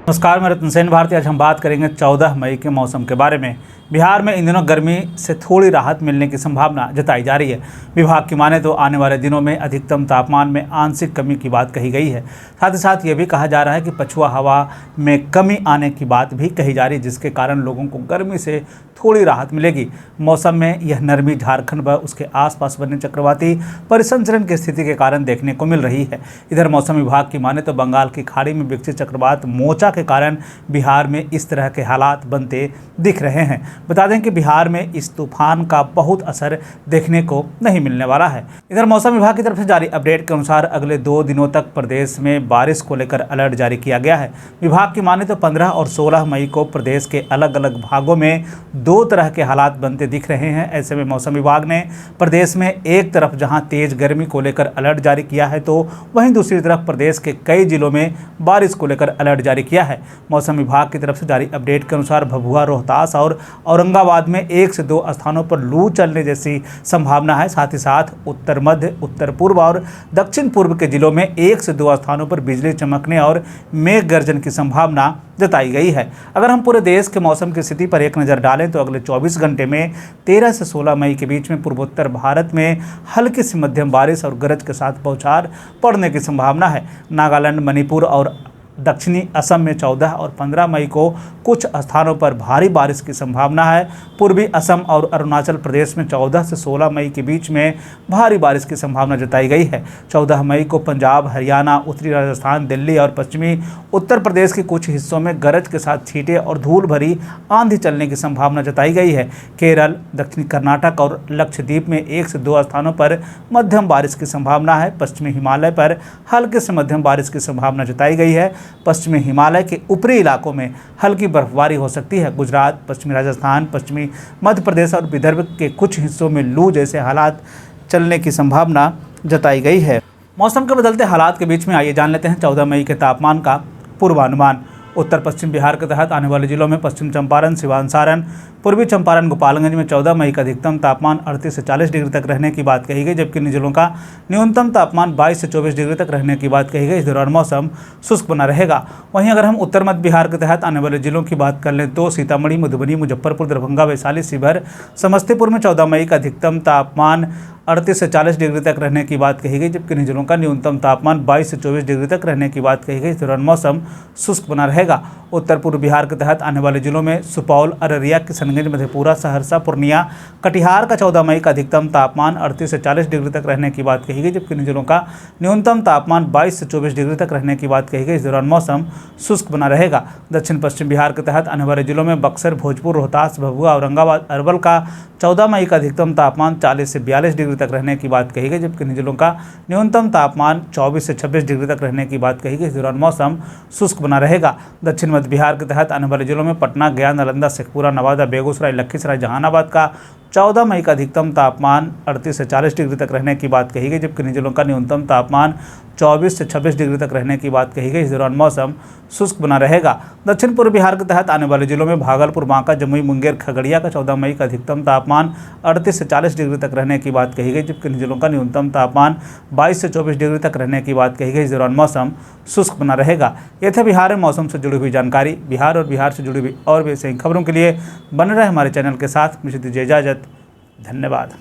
नमस्कार, मैं रतन सेन भारती। आज हम बात करेंगे 14 मई के मौसम के बारे में। बिहार में इन दिनों गर्मी से थोड़ी राहत मिलने की संभावना जताई जा रही है। विभाग की माने तो आने वाले दिनों में अधिकतम तापमान में आंशिक कमी की बात कही गई है। साथ ही साथ ये भी कहा जा रहा है कि पछुआ हवा में कमी आने की बात भी कही जा रही है, जिसके कारण लोगों को गर्मी से थोड़ी राहत मिलेगी। मौसम में यह नरमी झारखंड व उसके आसपास बने चक्रवाती परिसंचरण की स्थिति के कारण देखने को मिल रही है। इधर मौसम विभाग की माने तो बंगाल की खाड़ी में विकसित चक्रवात मोचा के कारण बिहार में इस तरह के हालात बनते दिख रहे हैं। बता दें कि बिहार में इस तूफान का बहुत असर देखने को नहीं मिलने वाला है। इधर मौसम विभाग की तरफ से जारी अपडेट के अनुसार अगले 2 दिनों तक प्रदेश में बारिश को लेकर अलर्ट जारी किया गया है। विभाग की माने तो 15 और 16 मई को प्रदेश के अलग अलग भागों में 2 तरह के हालात बनते दिख रहे हैं। ऐसे में मौसम विभाग ने प्रदेश में एक तरफ जहां तेज गर्मी को लेकर अलर्ट जारी किया है, तो वहीं दूसरी तरफ प्रदेश के कई जिलों में बारिश को लेकर अलर्ट जारी किया है। मौसम विभाग की तरफ से जारी अपडेट के अनुसार भभुआ, रोहतास और औरंगाबाद में 1 से 2 स्थानों पर लू चलने जैसी संभावना है। साथ ही साथ उत्तर मध्य, उत्तर पूर्व और दक्षिण पूर्व के जिलों में 1 से 2 स्थानों पर बिजली चमकने और मेघ गर्जन की संभावना जताई गई है। अगर हम पूरे देश के मौसम की स्थिति पर एक नज़र डालें तो अगले 24 घंटे में 13 से 16 मई के बीच में पूर्वोत्तर भारत में हल्की से मध्यम बारिश और गरज के साथ बौछार पड़ने की संभावना है। नागालैंड, मणिपुर और दक्षिणी असम में 14 और 15 मई को कुछ स्थानों पर भारी बारिश की संभावना है। पूर्वी असम और अरुणाचल प्रदेश में 14 से 16 मई के बीच में भारी बारिश की संभावना जताई गई है। 14 मई को पंजाब, हरियाणा, उत्तरी राजस्थान, दिल्ली और पश्चिमी उत्तर प्रदेश के कुछ हिस्सों में गरज के साथ छींटे और धूल भरी आंधी चलने की संभावना जताई गई है। केरल, दक्षिणी कर्नाटक और लक्षद्वीप में 1 से 2 स्थानों पर मध्यम बारिश की संभावना है। पश्चिमी हिमालय पर हल्के से मध्यम बारिश की संभावना जताई गई है। पश्चिमी हिमालय के ऊपरी इलाकों में हल्की बर्फबारी हो सकती है। गुजरात, पश्चिमी राजस्थान, पश्चिमी मध्य प्रदेश और विदर्भ के कुछ हिस्सों में लू जैसे हालात चलने की संभावना जताई गई है। मौसम के बदलते हालात के बीच में आइए जान लेते हैं 14 मई के तापमान का पूर्वानुमान। उत्तर पश्चिम बिहार के तहत आने वाले जिलों में पश्चिम चंपारण, सिवान, सारण, पूर्वी चंपारण, गोपालगंज में 14 मई का अधिकतम तापमान 38 से 40 डिग्री तक रहने की बात कही गई, जबकि इन जिलों का न्यूनतम तापमान 22 से 24 डिग्री तक रहने की बात कही गई। इस दौरान मौसम शुष्क बना रहेगा। वहीं अगर हम उत्तर मध्य बिहार के तहत आने वाले जिलों की बात कर लें तो सीतामढ़ी, मधुबनी, मुजफ्फरपुर, दरभंगा, वैशाली, शिवहर, समस्तीपुर में 14 मई का अधिकतम तापमान 38 से 40 डिग्री तक रहने की बात कही गई, जबकि इन जिलों का न्यूनतम तापमान 22 से 24 डिग्री तक रहने की बात कही गई। इस दौरान मौसम शुष्क बना रहेगा। उत्तर पूर्व बिहार के तहत आने वाले जिलों में सुपौल, अररिया, किशनगंज, मधेपुरा, सहरसा, पूर्णिया, कटिहार का 14 मई का अधिकतम तापमान 38 से 40 डिग्री तक रहने की बात कही गई, जबकि इन जिलों का न्यूनतम तापमान 22 से 24 डिग्री तक रहने की बात कही गई। इस दौरान मौसम शुष्क बना रहेगा। दक्षिण पश्चिम बिहार के तहत आने वाले जिलों में बक्सर, भोजपुर, रोहतास, भभुआ, औरंगाबाद, अरवल का 14 मई का अधिकतम तापमान 40 से 42 डिग्री तक रहने की बात कही गई, जबकि इन जिलों का न्यूनतम तापमान 24 से 26 डिग्री तक रहने की बात कही गई। इस दौरान मौसम शुष्क बना रहेगा। दक्षिण मध्य बिहार के तहत आने वाले जिलों में पटना, गया, नालंदा, शेखपुरा, नवादा, बेगूसराय, लखीसराय, जहानाबाद का 14 मई का अधिकतम तापमान 38 से 40 डिग्री तक रहने की बात कही गई, जबकि इन जिलों का न्यूनतम तापमान 24 से 26 डिग्री तक रहने की बात कही गई। इस दौरान मौसम शुष्क बना रहेगा। दक्षिण पूर्व बिहार के तहत आने वाले जिलों में भागलपुर, बांका, जमुई, मुंगेर, खगड़िया का 14 मई का अधिकतम तापमान 38 से 40 डिग्री तक रहने की बात कही गई, जबकि इन जिलों का न्यूनतम तापमान 22 से 24 डिग्री तक रहने की बात कही गई। इस दौरान मौसम शुष्क बना रहेगा। ये थे बिहार में मौसम से जुड़ी हुई जानकारी। बिहार और बिहार से जुड़ी हुई और भी ऐसी खबरों के लिए बने रहे हमारे चैनल के साथ। मुझे दीजिए इजाज़त। धन्यवाद।